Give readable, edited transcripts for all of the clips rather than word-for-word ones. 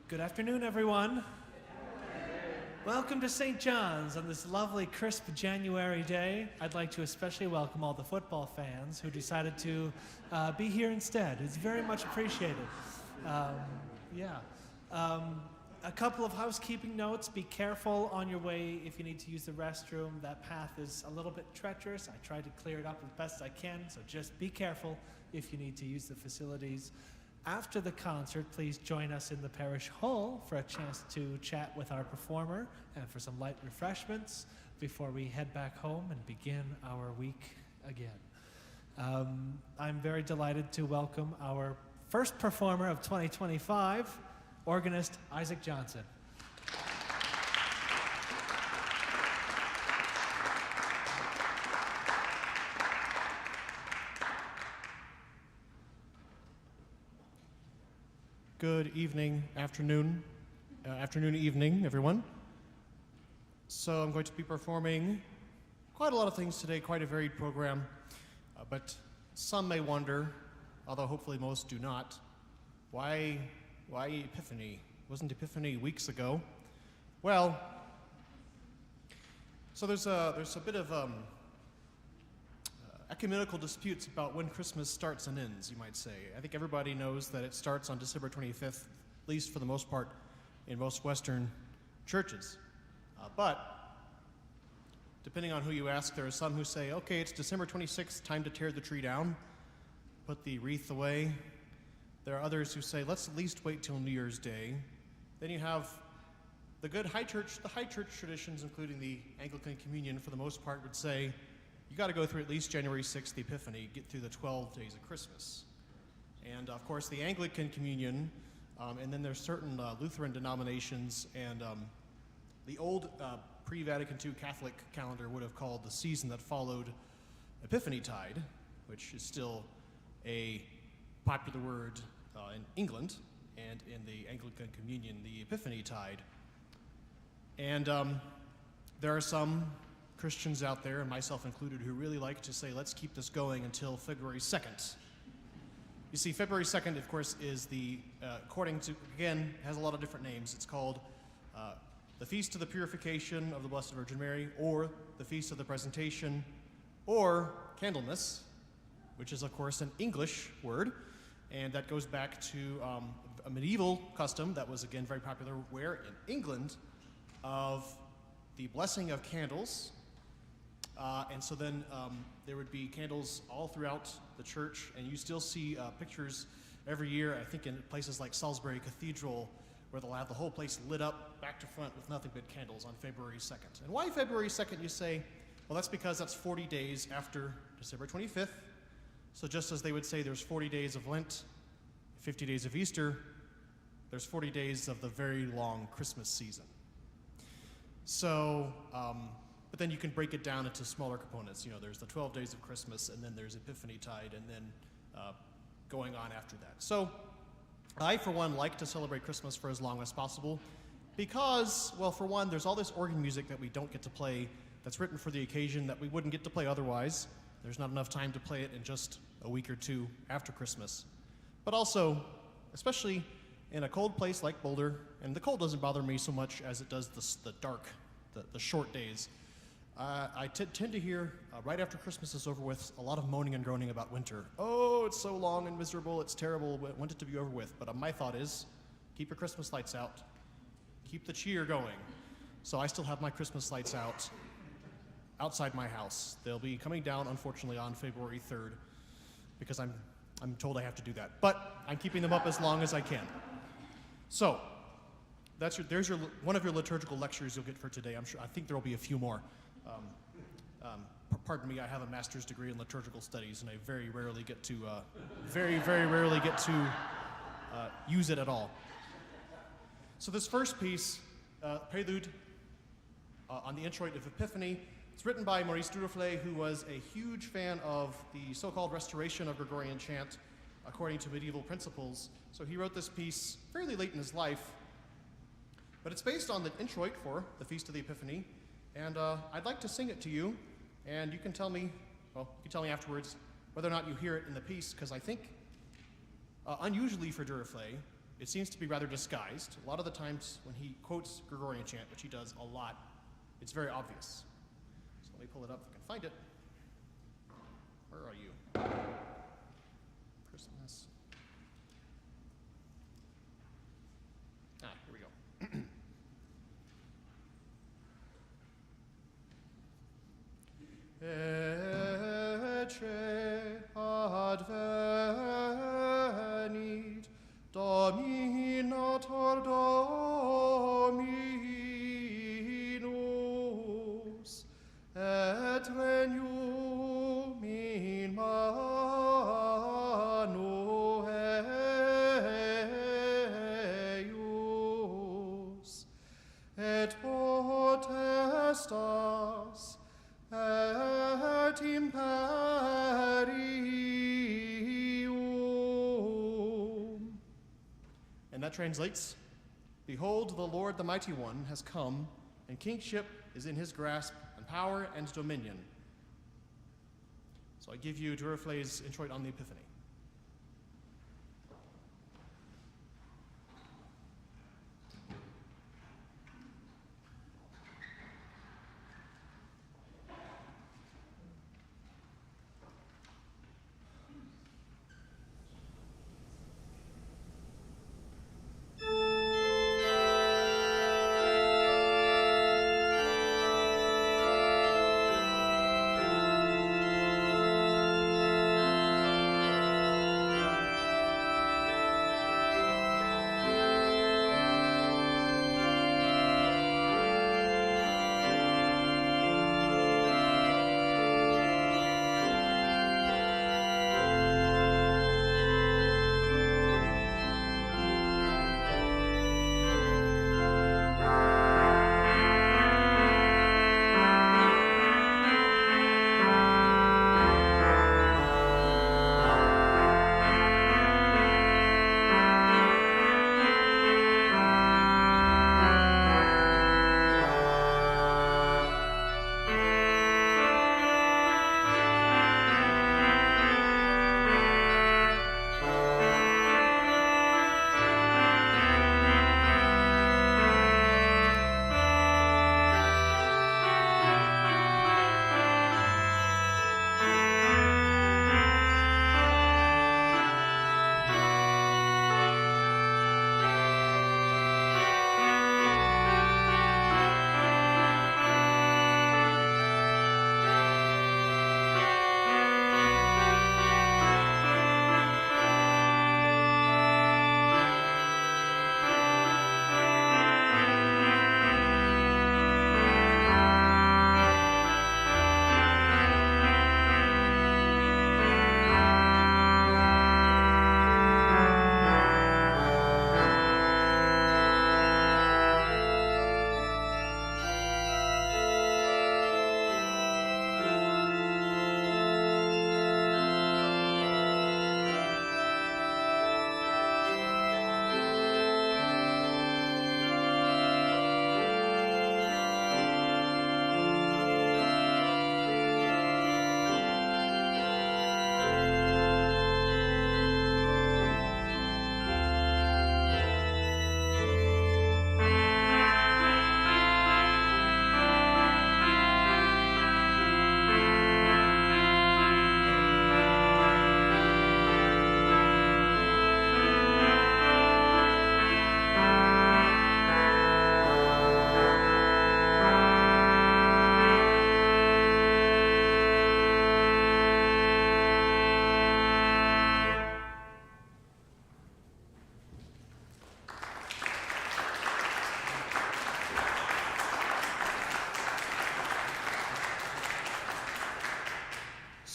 Good afternoon, everyone. Welcome to St. John's on this lovely, crisp January day. I'd like to especially welcome all the football fans who decided to be here instead. It's very much appreciated. A couple of housekeeping notes. Be careful on your way if you need to use the restroom. That path is a little bit treacherous. I tried to clear it up as best I can, so just be careful if you need to use the facilities. After the concert, please join us in the parish hall for a chance to chat with our performer and for some light refreshments before we head back home and begin our week again. I'm very delighted to welcome our first performer of 2025, organist Isaac Johnson. Good evening, afternoon, evening, everyone. So I'm going to be performing quite a lot of things today, quite a varied program, but some may wonder, although hopefully most do not, why Epiphany? Wasn't Epiphany weeks ago? Well, so there's a bit of ecumenical disputes about when Christmas starts and ends, you might say. I think everybody knows that it starts on December 25th, at least for the most part, in most Western churches. But depending on who you ask, there are some who say, okay, it's December 26th, time to tear the tree down, put the wreath away. There are others who say, let's at least wait till New Year's Day. Then you have the high church traditions, including the Anglican Communion, for the most part, would say, you got to go through at least January 6th, the Epiphany, get through the 12 days of Christmas. And of course, the Anglican Communion, and then there's certain Lutheran denominations, and the old pre-Vatican II Catholic calendar would have called the season that followed Epiphany Tide, which is still a popular word in England, and in the Anglican Communion, the Epiphany Tide. And there are some Christians out there, and myself included, who really like to say, let's keep this going until February 2nd. You see, February 2nd, of course, is the, according to, again, has a lot of different names. It's called the Feast of the Purification of the Blessed Virgin Mary, or the Feast of the Presentation, or Candlemas, which is, of course, an English word, and that goes back to a medieval custom that was, again, very popular, where in England, of the blessing of candles. And so then there would be candles all throughout the church, and you still see pictures every year, I think in places like Salisbury Cathedral, where they'll have the whole place lit up back to front with nothing but candles on February 2nd. And why February 2nd, you say? Well, that's because that's 40 days after December 25th. So just as they would say there's 40 days of Lent, 50 days of Easter, there's 40 days of the very long Christmas season. So, but then you can break it down into smaller components. You know, there's the 12 days of Christmas, and then there's Epiphany Tide, and then going on after that. So I, for one, like to celebrate Christmas for as long as possible because, well, for one, there's all this organ music that we don't get to play that's written for the occasion that we wouldn't get to play otherwise. There's not enough time to play it in just a week or two after Christmas. But also, especially in a cold place like Boulder, and the cold doesn't bother me so much as it does the dark, the short days. I tend to hear, right after Christmas is over with, a lot of moaning and groaning about winter. Oh, it's so long and miserable, it's terrible, I want it to be over with. But my thought is, keep your Christmas lights out, keep the cheer going. So I still have my Christmas lights out outside my house. They'll be coming down, unfortunately, on February 3rd, because I'm told I have to do that. But I'm keeping them up as long as I can. So, there's one of your liturgical lectures you'll get for today. I think there will be a few more. Pardon me, I have a master's degree in liturgical studies, and I very rarely get to, use it at all. So this first piece, Prelude on the Introit of Epiphany, it's written by Maurice Duruflé, who was a huge fan of the so-called restoration of Gregorian chant according to medieval principles. So he wrote this piece fairly late in his life, but it's based on the Introit for the Feast of the Epiphany, and I'd like to sing it to you, and you can tell me afterwards whether or not you hear it in the piece, because I think, unusually for Duruflé, it seems to be rather disguised. A lot of the times when he quotes Gregorian chant, which he does a lot, it's very obvious. So let me pull it up if I can find it. Where are you? Christmas. Here we go. Ecce advenit Dominator Dominus et regnum in mano eius et potestas et imperium. And that translates, behold, the Lord, the Mighty One, has come, and kingship is in his grasp, and power and dominion. So I give you Duruflé's Introit on the Epiphany.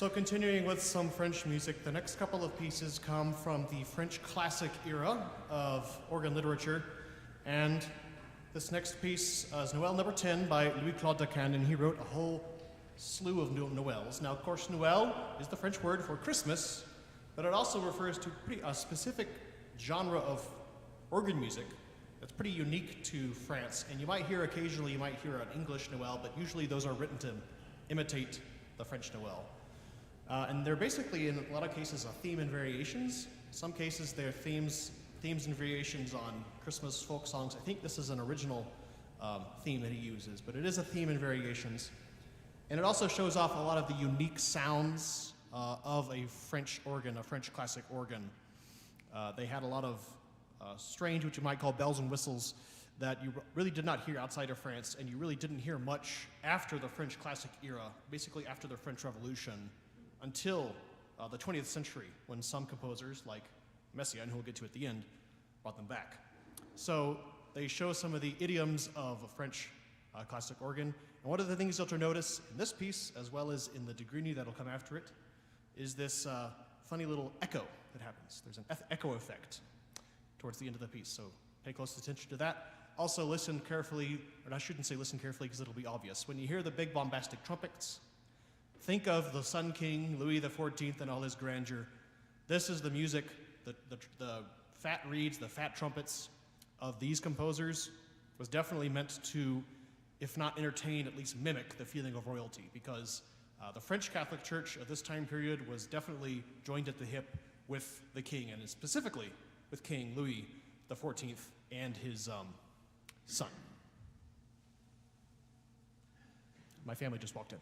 So continuing with some French music, the next couple of pieces come from the French classic era of organ literature. And this next piece is Noel number 10 by Louis-Claude Decan, and he wrote a whole slew of Noels. Now, of course, Noel is the French word for Christmas, but it also refers to a specific genre of organ music that's pretty unique to France. And you might hear occasionally, you might hear an English Noel, but usually those are written to imitate the French Noel. And they're basically, in a lot of cases, a theme and variations. Some cases, they're themes themes and variations on Christmas folk songs. I think this is an original theme that he uses, but it is a theme and variations. And it also shows off a lot of the unique sounds of a French organ, a French classic organ. They had a lot of strange, what you might call bells and whistles, that you really did not hear outside of France, and you really didn't hear much after the French classic era, basically after the French Revolution, until the 20th century, when some composers, like Messiaen, who we'll get to at the end, brought them back. So they show some of the idioms of a French classic organ. And one of the things you'll notice in this piece, as well as in the de Grigny that'll come after it, is this funny little echo that happens. There's an echo effect towards the end of the piece, so pay close attention to that. Also listen carefully, or I shouldn't say listen carefully because it'll be obvious. When you hear the big bombastic trumpets, think of the Sun King, Louis XIV, and all his grandeur. This is the music, the fat reeds, the fat trumpets of these composers was definitely meant to, if not entertain, at least mimic the feeling of royalty, because the French Catholic Church of this time period was definitely joined at the hip with the king, and specifically with King Louis XIV and his son. My family just walked in.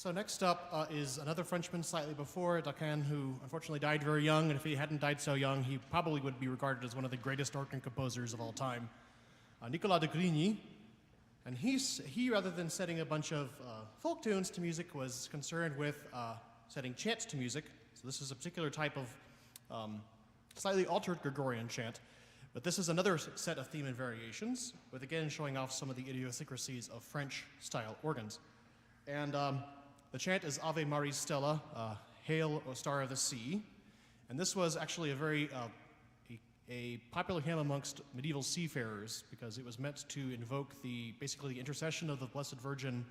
So next up is another Frenchman slightly before, Dacan, who unfortunately died very young, and if he hadn't died so young, he probably would be regarded as one of the greatest organ composers of all time. Nicolas de Grigny, and he, rather than setting a bunch of folk tunes to music, was concerned with setting chants to music. So this is a particular type of slightly altered Gregorian chant, but this is another set of theme and variations, with again showing off some of the idiosyncrasies of French-style organs. And the chant is Ave Maris Stella, Hail, O Star of the Sea. And this was actually a popular hymn amongst medieval seafarers because it was meant to invoke basically the intercession of the Blessed Virgin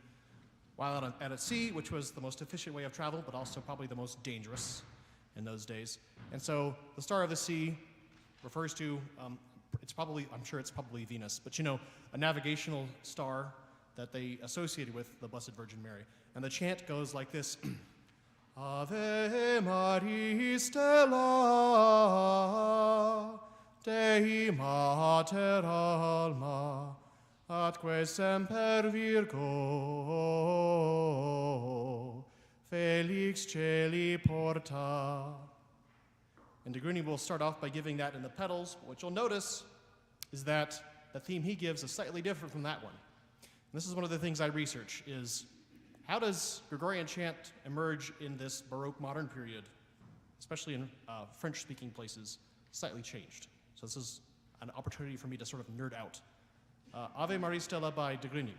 while at sea, which was the most efficient way of travel, but also probably the most dangerous in those days. And so the Star of the Sea refers to, I'm sure it's probably Venus, but a navigational star that they associated with the Blessed Virgin Mary. And the chant goes like this. Ave Maris Stella, Dei Mater Alma, atque semper Virgo, Felix Celi Porta. And de Grigny will start off by giving that in the pedals. What you'll notice is that the theme he gives is slightly different from that one. And this is one of the things I research is how does Gregorian chant emerge in this Baroque modern period, especially in French-speaking places, slightly changed. So this is an opportunity for me to sort of nerd out. Ave Maris Stella by de Grigny.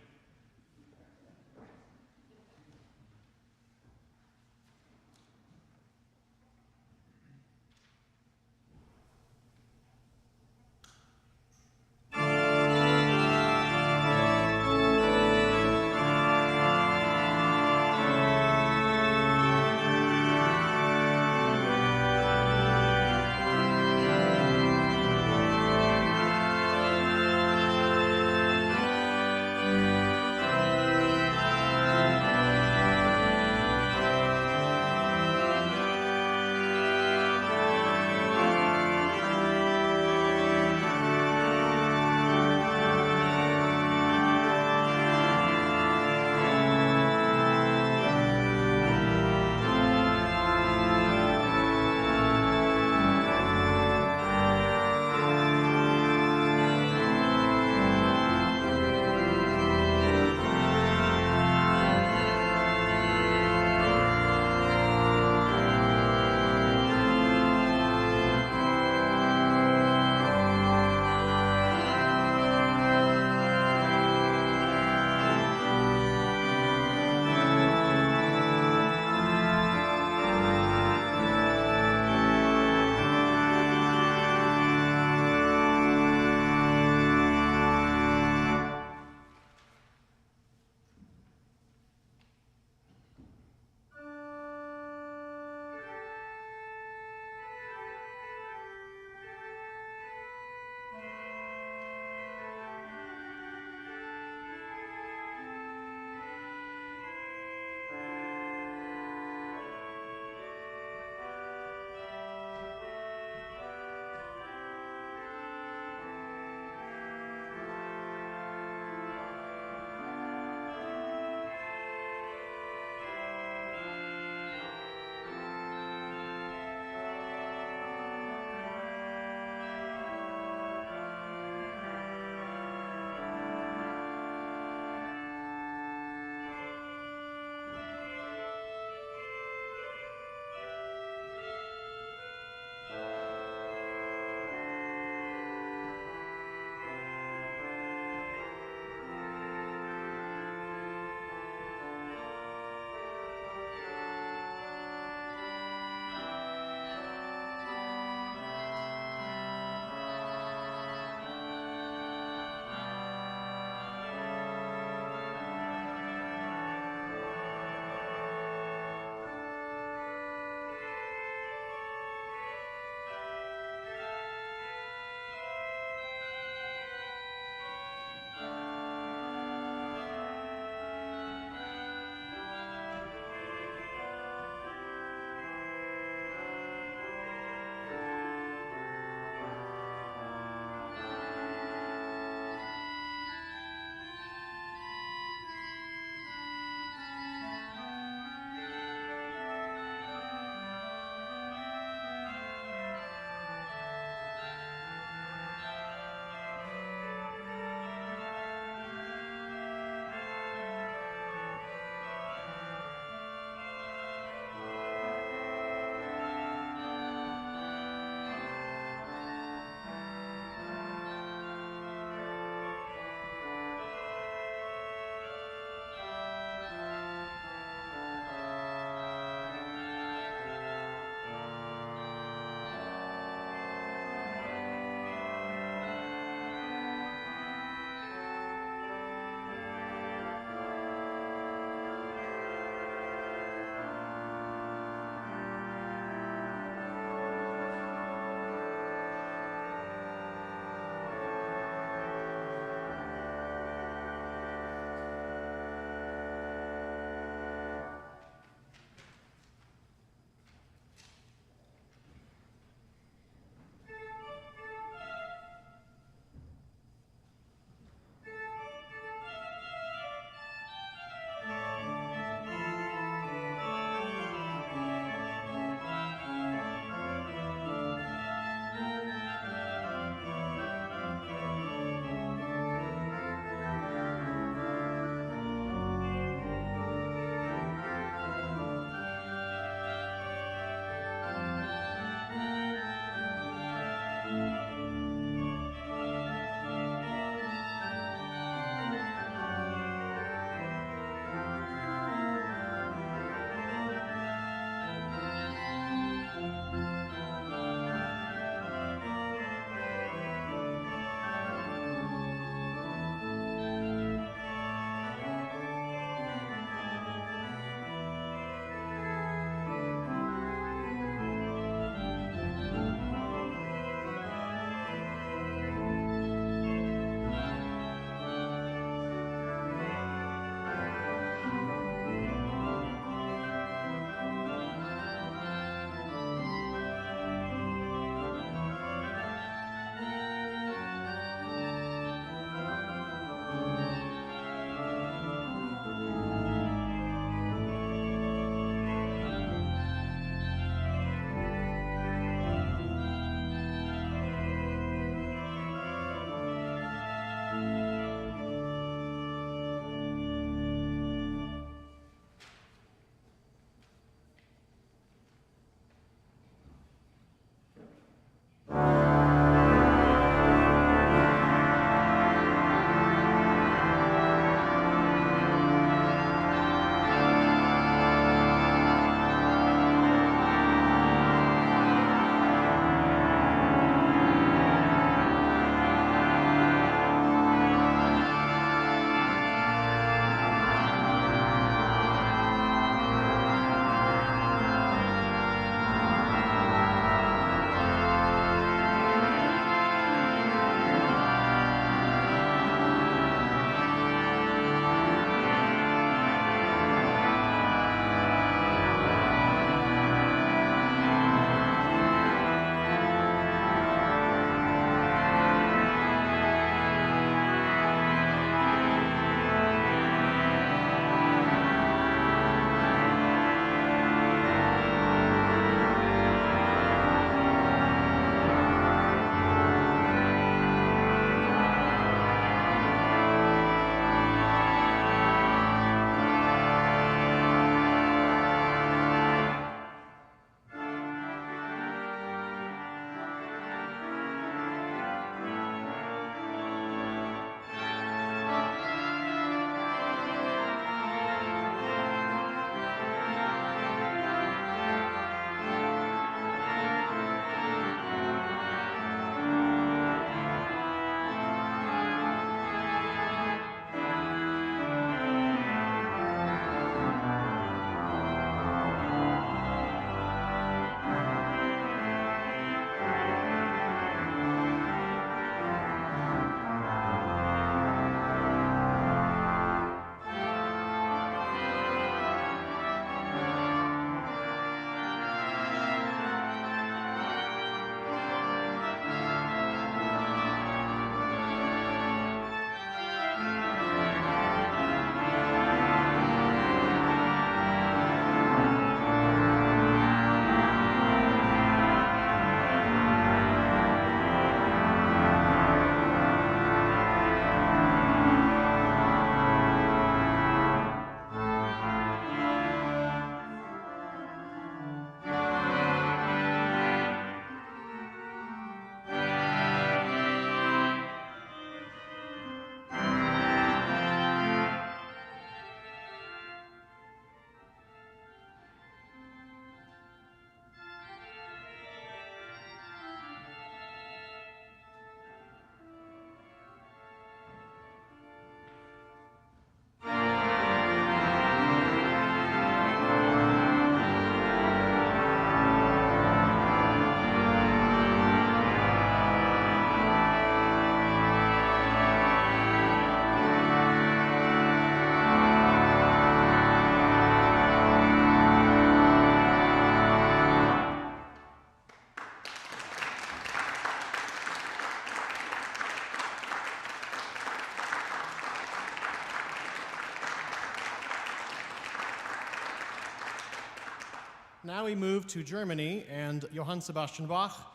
now we move to Germany and Johann Sebastian Bach,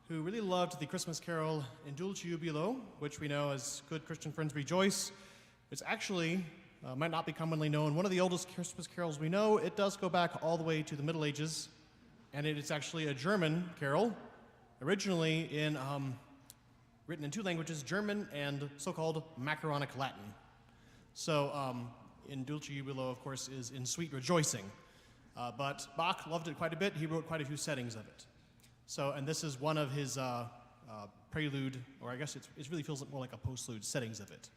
who really loved the Christmas carol In Dulce Jubilo, which we know as Good Christian Friends Rejoice. It's actually, might not be commonly known, one of the oldest Christmas carols we know. It does go back all the way to the Middle Ages, and it is actually a German carol, originally written in two languages, German and so-called macaronic Latin. So In Dulce Jubilo, of course, is in sweet rejoicing. But Bach loved it quite a bit. He wrote quite a few settings of it. So, and this is one of his prelude, or I guess it really feels more like a postlude settings of it.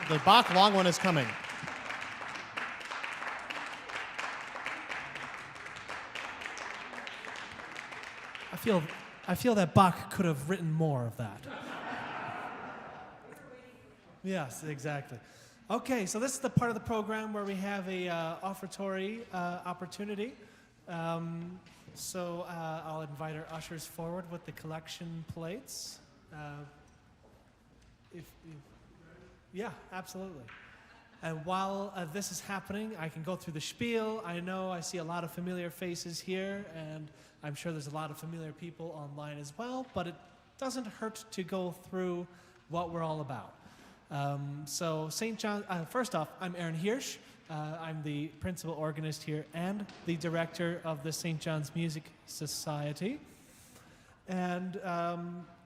The Bach long one is coming. I feel that Bach could have written more of that. Yes, exactly. Okay, so this is the part of the program where we have a offertory opportunity. So I'll invite our ushers forward with the collection plates. Yeah, absolutely. And while this is happening, I can go through the spiel. I know I see a lot of familiar faces here, and I'm sure there's a lot of familiar people online as well, but it doesn't hurt to go through what we're all about. So St. John, first off, I'm Aaron Hirsch. I'm the principal organist here and the director of the St. John's Music Society. And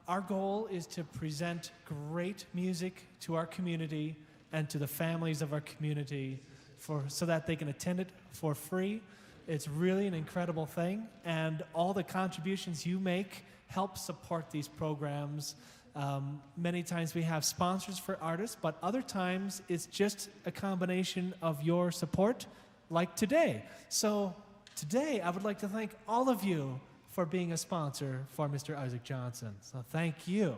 our goal is to present great music to our community and to the families of our community so that they can attend it for free. It's really an incredible thing, and all the contributions you make help support these programs. Many times we have sponsors for artists, but other times it's just a combination of your support, like today. So today I would like to thank all of you for being a sponsor for Mr. Isaac Johnson. So thank you.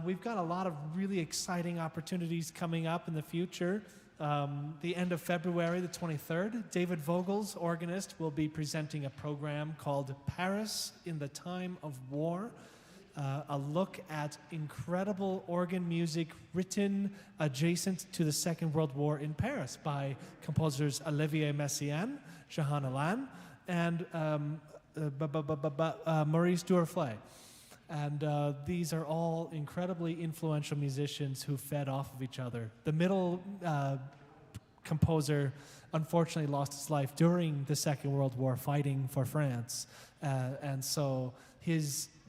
We've got a lot of really exciting opportunities coming up in the future. The end of February, the 23rd, David Vogel's organist will be presenting a program called Paris in the Time of War, a look at incredible organ music written adjacent to the Second World War in Paris by composers Olivier Messiaen, Jehan Alain, and Maurice Duruflé. And these are all incredibly influential musicians who fed off of each other. The middle composer unfortunately lost his life during the Second World War fighting for France. And so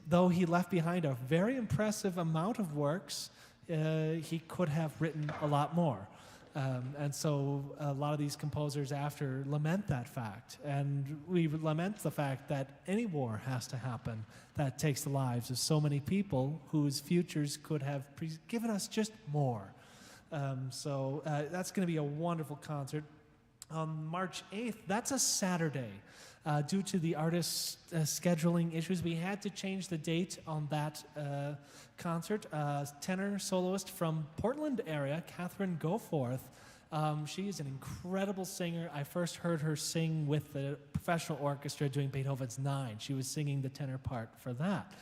though he left behind a very impressive amount of works, he could have written a lot more. And so a lot of these composers after lament that fact. And we lament the fact that any war has to happen that takes the lives of so many people whose futures could have given us just more. So that's going to be a wonderful concert. On March 8th, that's a Saturday. Due to the artist's scheduling issues, we had to change the date on that concert. Tenor soloist from Portland area, Catherine Goforth. She is an incredible singer. I first heard her sing with the professional orchestra doing Beethoven's Nine. She was singing the tenor part for that.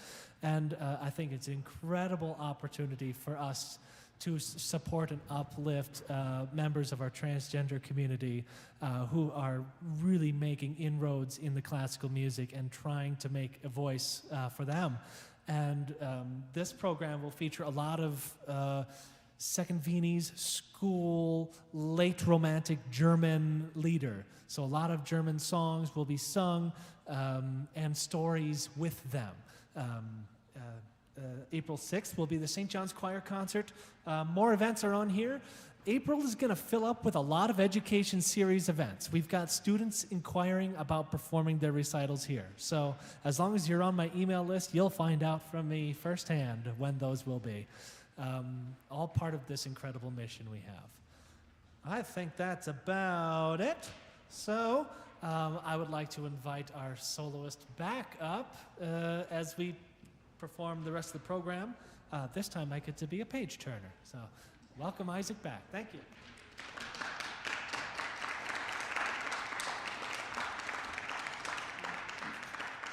And I think it's an incredible opportunity for us to support and uplift members of our transgender community who are really making inroads in the classical music and trying to make a voice for them. And this program will feature a lot of Second Viennese school, late Romantic German lieder. So a lot of German songs will be sung and stories with them. April 6th will be the St. John's Choir concert. More events are on here. April is going to fill up with a lot of education series events. We've got students inquiring about performing their recitals here. So as long as you're on my email list, you'll find out from me firsthand when those will be. All part of this incredible mission we have. I think that's about it. So I would like to invite our soloist back up as we perform the rest of the program. This time I get to be a page turner. So welcome Isaac back. Thank you.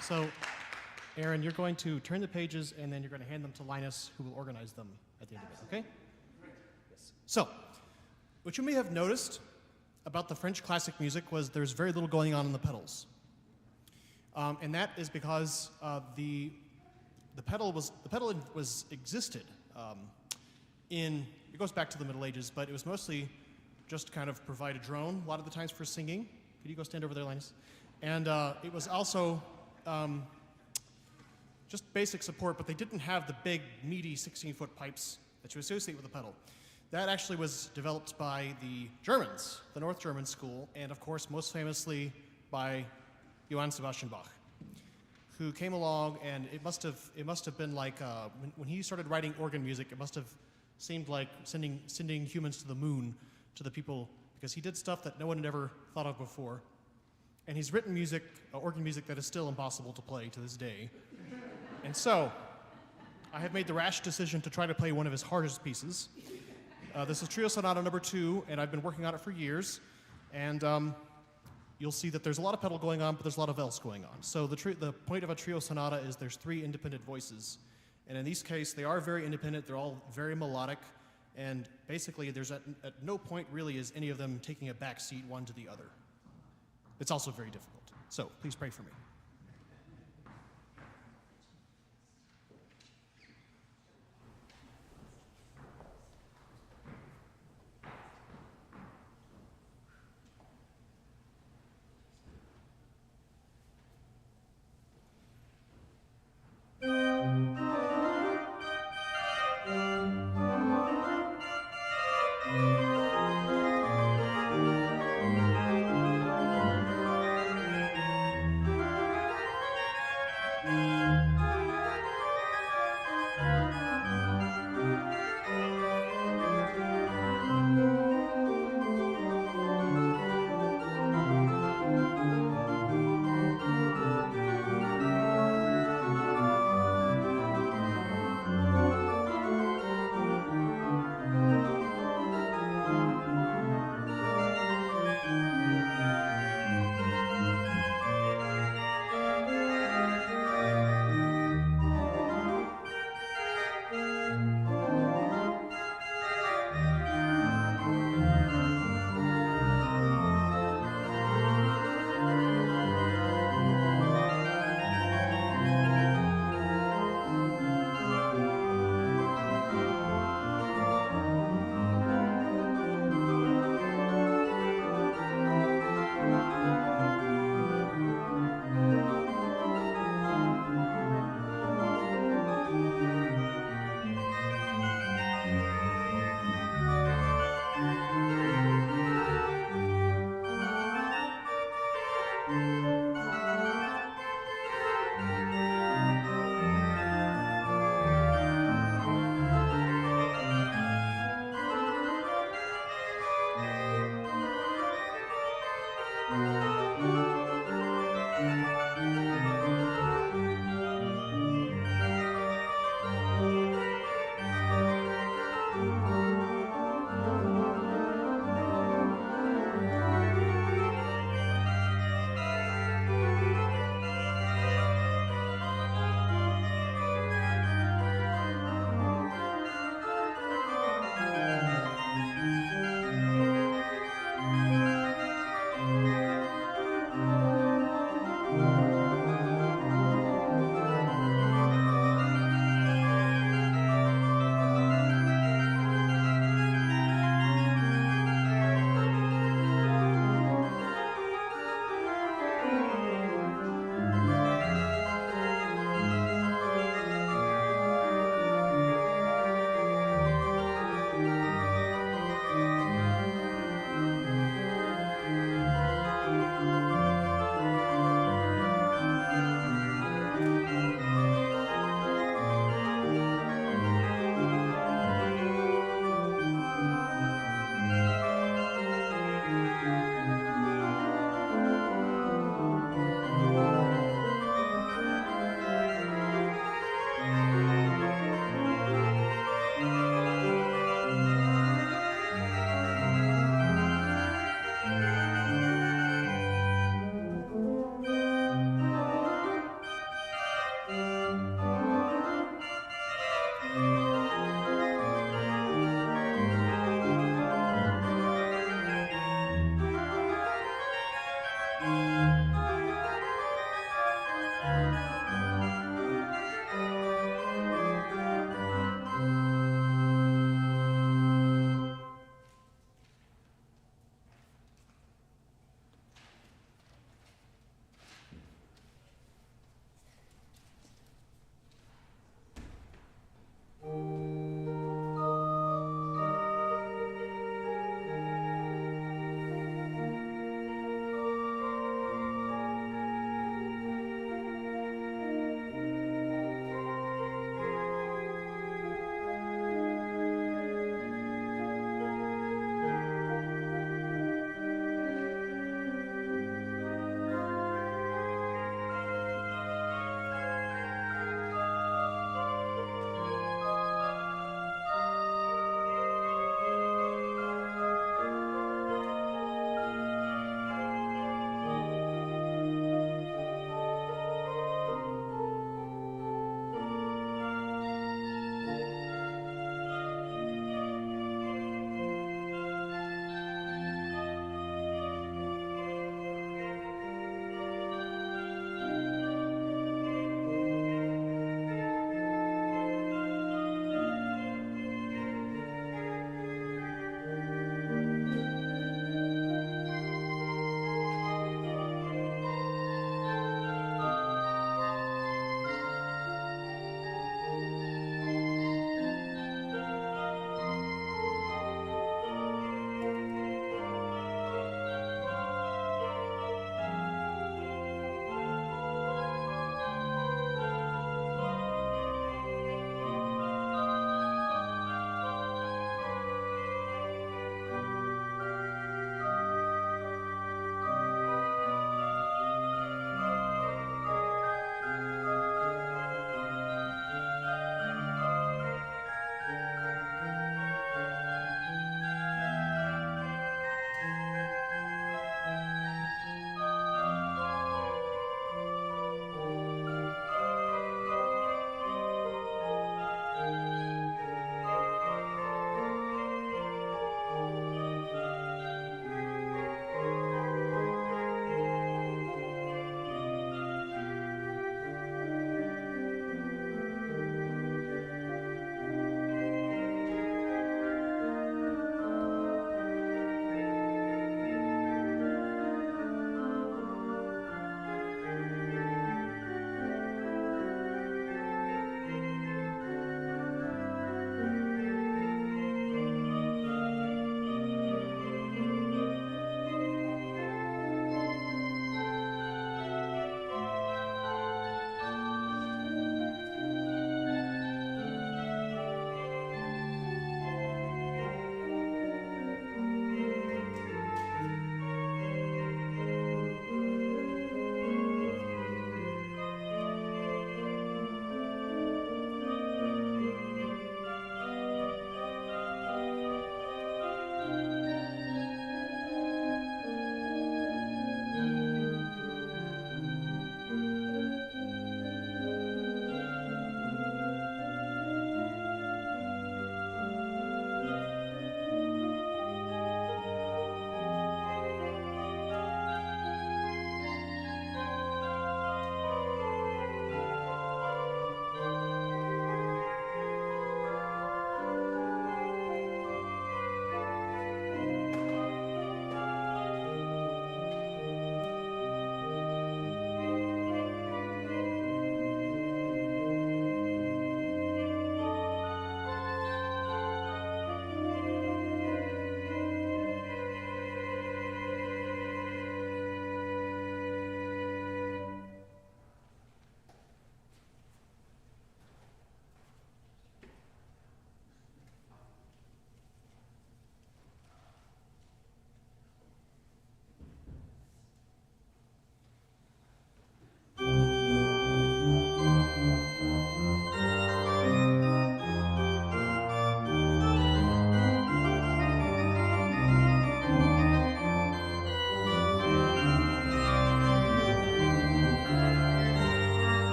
So, Aaron, you're going to turn the pages and then you're going to hand them to Linus, who will organize them at the end of it, okay? Yes. So, what you may have noticed about the French classic music was there's very little going on in the pedals. And that is because the pedal existed it goes back to the Middle Ages, but it was mostly just kind of provide a drone a lot of the times for singing. Could you go stand over there, Linus? And it was also just basic support, but they didn't have the big, meaty 16-foot pipes that you associate with the pedal. That actually was developed by the Germans, the North German school, and of course, most famously by Johann Sebastian Bach, who came along, and it must have been like when he started writing organ music, it must have seemed like sending humans to the moon to the people, because he did stuff that no one had ever thought of before, and he's written music, organ music, that is still impossible to play to this day. And so, I have made the rash decision to try to play one of his hardest pieces. This is Trio Sonata number 2, and I've been working on it for years, and you'll see that there's a lot of pedal going on, but there's a lot of else going on. So the point of a trio sonata is there's 3 independent voices. And in these cases, they are very independent. They're all very melodic. And basically, there's at no point really is any of them taking a back seat one to the other. It's also very difficult. So please pray for me.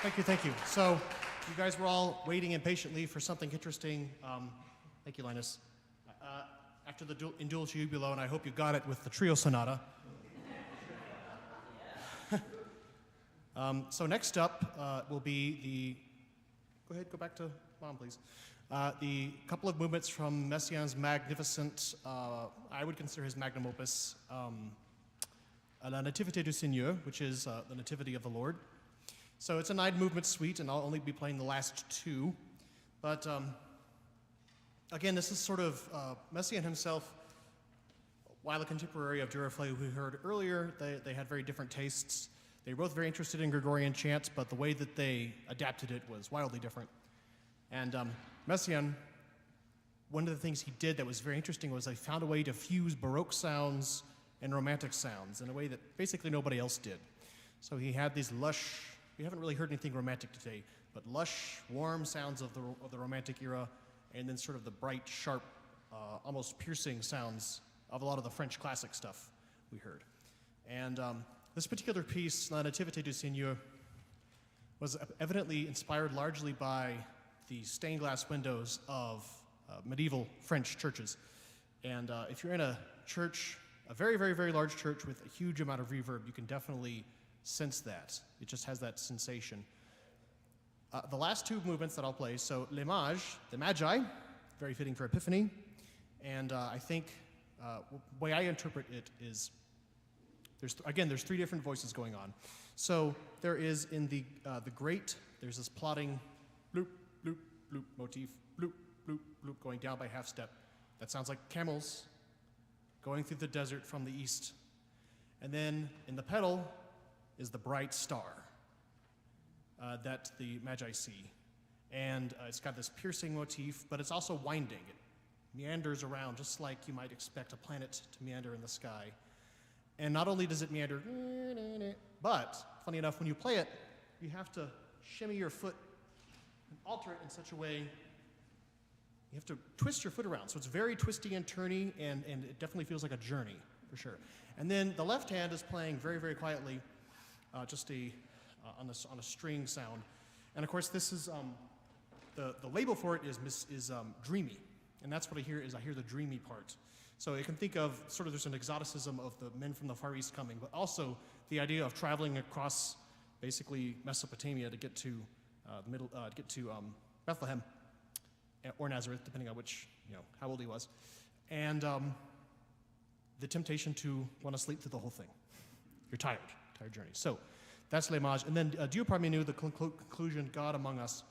Thank you, thank you. So, you guys were all waiting impatiently for something interesting. Thank you, Linus. After the Indulce Jubilo, and I hope you got it with the trio sonata. So next up will be the, go ahead, go back to Mom, please. The couple of movements from Messiaen's magnificent, I would consider his magnum opus, La Nativité du Seigneur, which is the Nativity of the Lord. So it's a 9-movement suite, and I'll only be playing the last 2. But again, this is sort of Messiaen himself, while a contemporary of Duruflé, who we heard earlier, they had very different tastes. They were both very interested in Gregorian chant, but the way that they adapted it was wildly different. And Messiaen, one of the things he did that was very interesting was he found a way to fuse Baroque sounds and Romantic sounds in a way that basically nobody else did. So he had these lush, we haven't really heard anything romantic today, but lush, warm sounds of the Romantic era, and then sort of the bright, sharp, almost piercing sounds of a lot of the French classic stuff we heard. And this particular piece, La Nativité du Seigneur, was evidently inspired largely by the stained glass windows of medieval French churches. And if you're in a church, a very, very, very large church with a huge amount of reverb, you can definitely sense that. It just has that sensation. The last 2 movements that I'll play, so Les Mages, the Magi, very fitting for Epiphany, and I think the way I interpret it is, there's 3 different voices going on. So there is in the great, there's this plodding bloop, bloop, bloop motif, bloop, bloop, bloop, going down by half step. That sounds like camels going through the desert from the east. And then in the pedal is the bright star that the Magi see. And it's got this piercing motif, but it's also winding. It meanders around just like you might expect a planet to meander in the sky. And not only does it meander, but, funny enough, when you play it, you have to shimmy your foot and alter it in such a way, you have to twist your foot around. So it's very twisty and turny, and it definitely feels like a journey, for sure. And then the left hand is playing very, very quietly, just on a string sound. And of course, this is, the label for it is dreamy. And that's what I hear, is I hear the dreamy part. So you can think of sort of, there's an exoticism of the men from the Far East coming, but also the idea of traveling across basically Mesopotamia to get to Bethlehem or Nazareth, depending on which, how old he was, and the temptation to want to sleep through the whole thing. You're tired journey. So that's Les Mages. And then Dieu parmi nous, the conclusion, God among us.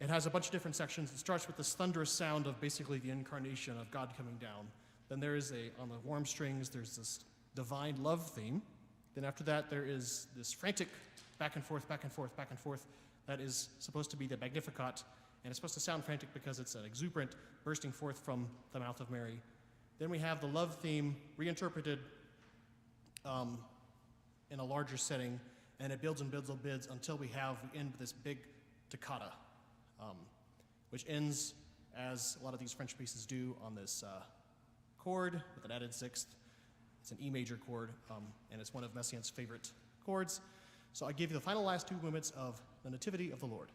It has a bunch of different sections. It starts with this thunderous sound of basically the incarnation of God coming down. Then there is on the warm strings, there's this divine love theme. Then after that, there is this frantic back and forth, back and forth, back and forth. That is supposed to be the Magnificat, and it's supposed to sound frantic because it's an exuberant bursting forth from the mouth of Mary. Then we have the love theme reinterpreted in a larger setting, and it builds and builds and builds until we end with this big toccata, which ends, as a lot of these French pieces do, on this chord with an added sixth. It's an E major chord, and it's one of Messiaen's favorite chords. So I give you the final last 2 movements of the Nativity of the Lord.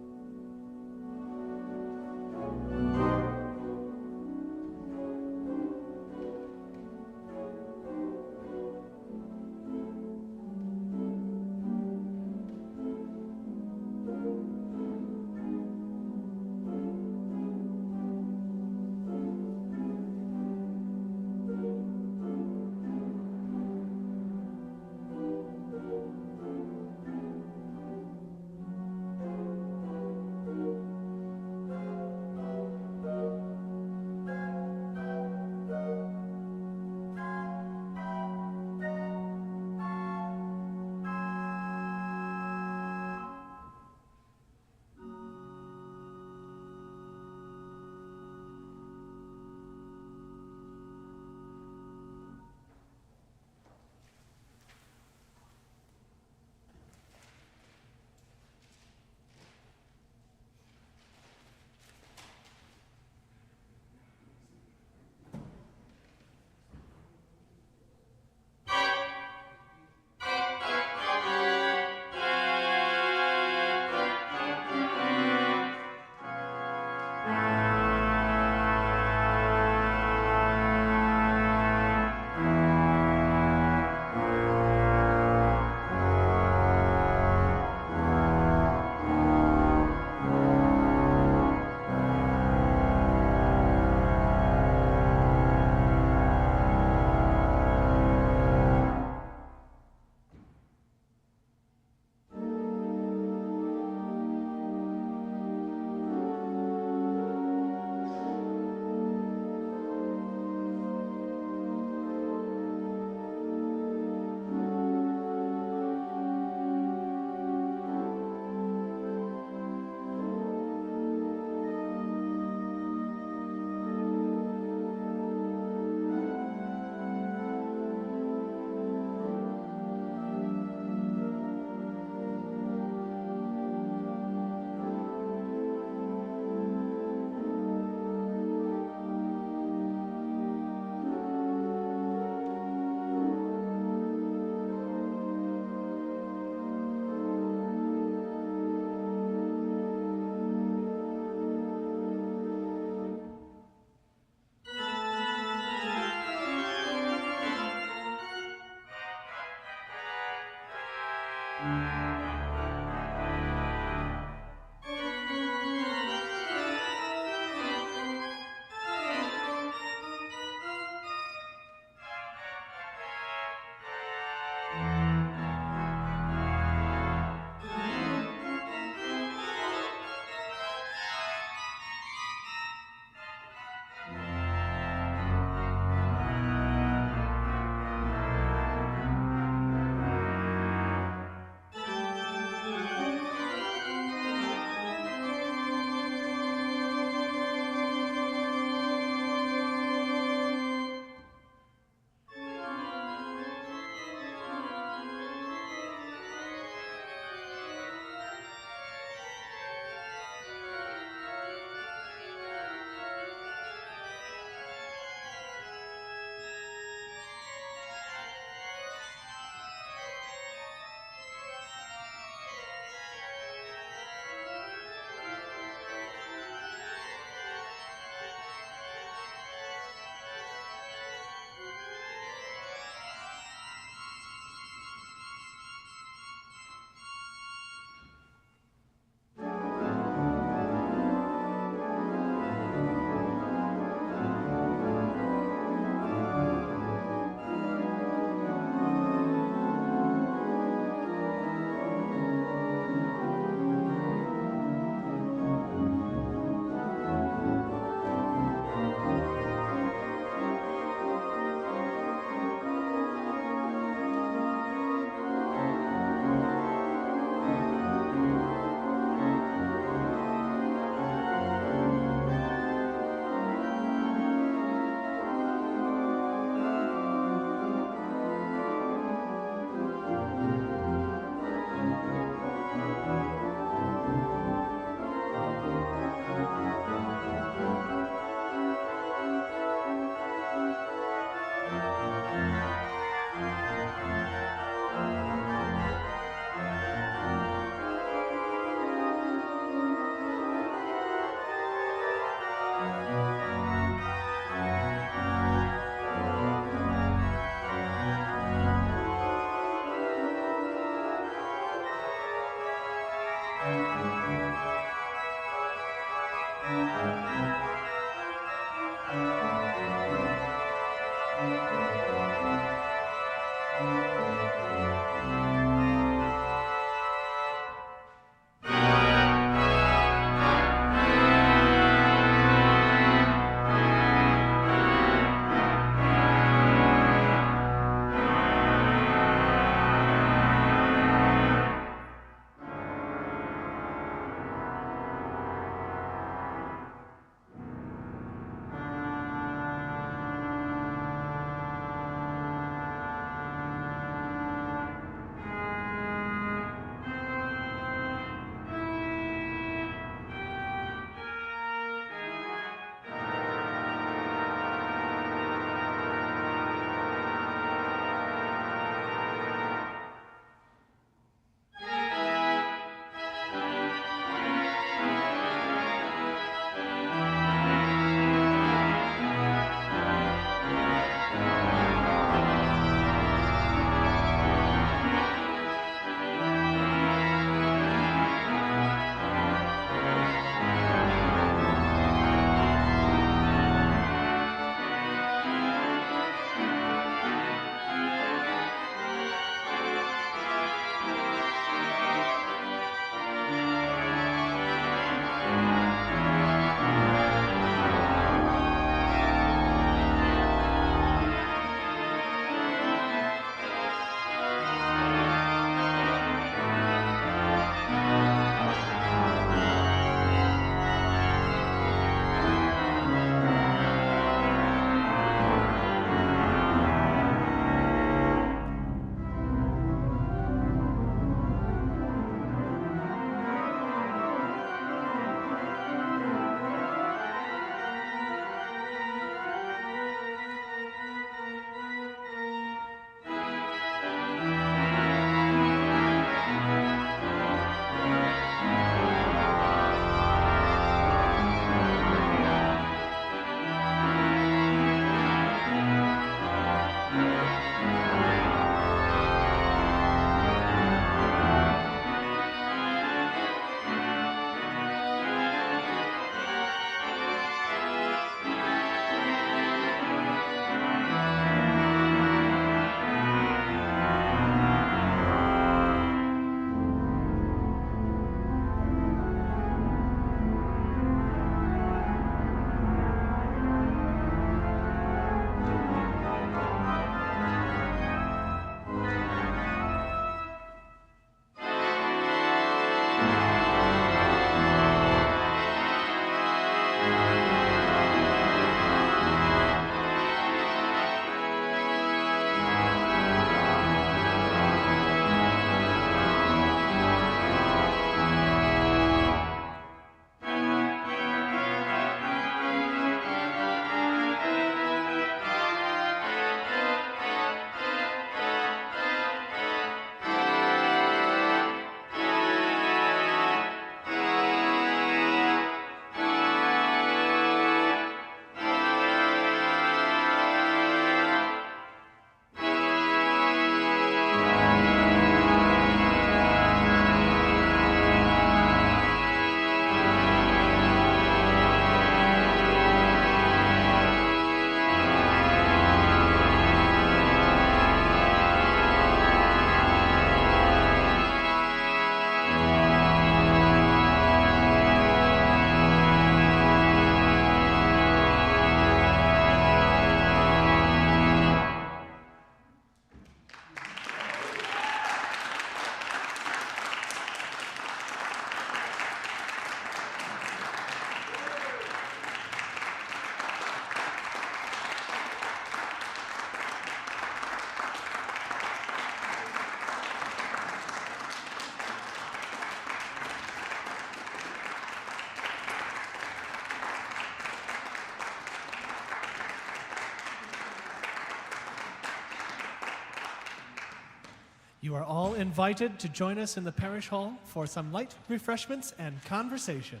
You are all invited to join us in the parish hall for some light refreshments and conversation.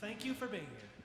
Thank you for being here.